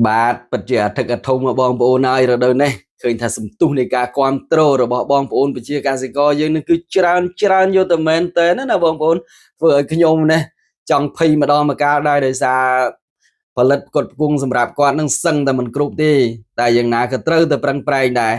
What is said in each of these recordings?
បាទពិតជាអធិកអធមមកបងប្អូនហើយរដូវនេះឃើញថាសន្ទុះនៃការគ្រប់គ្រងរបស់បងប្អូនប្រជាកសិករយើងនឹងគឺច្រើនយកទៅមែនតើណាបងប្អូនធ្វើឲ្យខ្ញុំនេះចង់ភ័យម្ដងម្កាលដែរដោយសារផលិតផ្គត់ផ្គង់សម្រាប់គាត់នឹងសឹងតែមិនគ្រប់ទេតែយ៉ាងណាក៏ត្រូវតែប្រឹងប្រែងដែរ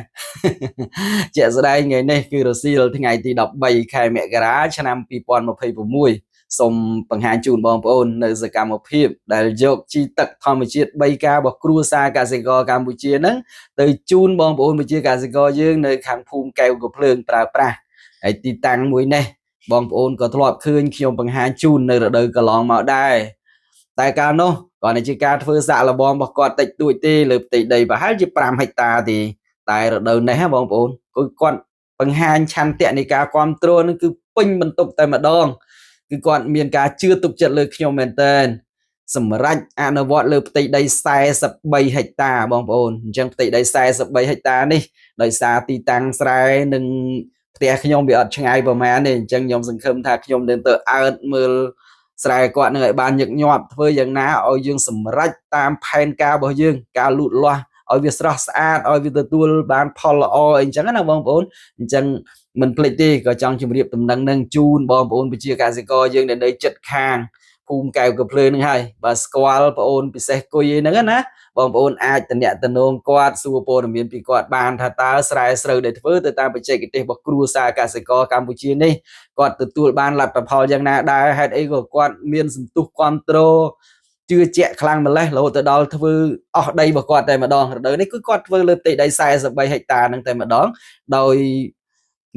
ជាក់ស្ដែងថ្ងៃនេះគឺរសៀលថ្ងៃទី13ខែមករាឆ្នាំ2026សូមបង្ហាញជូនបងប្អូននៅសកម្មភាពដែលយកជីទឹកធម្មជាតិ3ការរបស់គ្រួសារកសិករកម្ពុជាហ្នឹងទៅជូនបងប្អូនប្រជាកសិករយើងនៅខាងភូមិកែវកំភ្លើងប្រើប្រាស់ហើយទីតាំងមួយនេះបងប្អូនក៏ធ្លាប់ឃើញខ្ញុំបង្ហាញជូននៅរដូវកន្លងមកដែរតែកាលនោះគ្រាន់តែជាការធ្វើសាកល្បងរបស់គាត់តិចតួចទេលើផ្ទៃដីប្រហែលជា5ហិកតាទេតែរដូវនេះបងប្អូនគឺគាត់បង្ហាញឆន្ទៈនៃការគ្រប់គ្រងនឹងគឺពេញបន្ទុកតែម្ដងគឺគាត់មានការជឿទុកចិត្តលើខ្ញុំមែនតើសម្រាប់អនុវត្តលើផ្ទៃដី43ហិកតាបងប្អូនអញ្ចឹងផ្ទៃដី43ហិកតានេះដោយសារទីតាំងស្រែនិងផ្ទះខ្ញុំវាអត់ឆ្ងាយប្រហែលទេអញ្ចឹងខ្ញុំសង្ឃឹមថាខ្ញុំនឹងទៅអើតមើលស្រែគាត់នឹងឲ្យបានញឹកញាប់ធ្វើយ៉ាងណាឲ្យយើងសម្រេចតាមផែនការរបស់យើងការលូតលាស់ឲ្យវាស្រស់ស្អាតឲ្យវាទទួលបានផលល្អអីចឹងណាបងប្អូនអញ្ចឹងមិនភ្លេចទេក៏ចង់ជម្រាបដំណឹងនឹងជូនបងប្អូនប្រជាកសិករយើងដែលនៅចិត្តខាងភូមិកែវកំភ្លើងនឹងហើយបើស្គាល់បងអូនពិសេសគុយហ្នឹងណាបងប្អូនអាចតំណាក់តំណងគាត់សួរព័ត៌មានពីគាត់បានថាតើស្រែស្រូវដែលធ្វើទៅតាមបច្ចេកទេសរបស់គ្រួសារកសិករកម្ពុជានេះគាត់ទទួលបានលទ្ធផលយ៉ាងណាដែរហេតុអីក៏គាត់មានសន្ទុះគ្រប់គ្រងជឿជាក់ខ្លាំងម្លេះរហូតទៅដល់ធ្វើអស់ដីរបស់គាត់តែម្ដងរដូវនេះគឺគាត់ធ្វើលើផ្ទៃដី43ហិកតាហ្នឹងតែម្ដងដោយ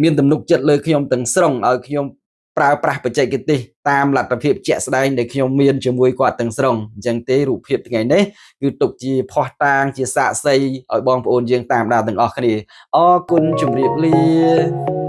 មានទំនុកចិត្តលើខ្ញុំទាំងស្រុងឲ្យខ្ញុំប្រើប្រាស់បច្ចេកទេសតាមលទ្ធភាពជាក់ស្ដែងដែលខ្ញុំមានជាមួយគាត់ទាំងស្រុងអញ្ចឹងទេរូបភាពថ្ងៃនេះគឺទុកជាភ័ស្តុតាងជាសាក្សីឲ្យបងប្អូនយើងតាមដានទាំងអស់គ្នាអរគុណជម្រាបលា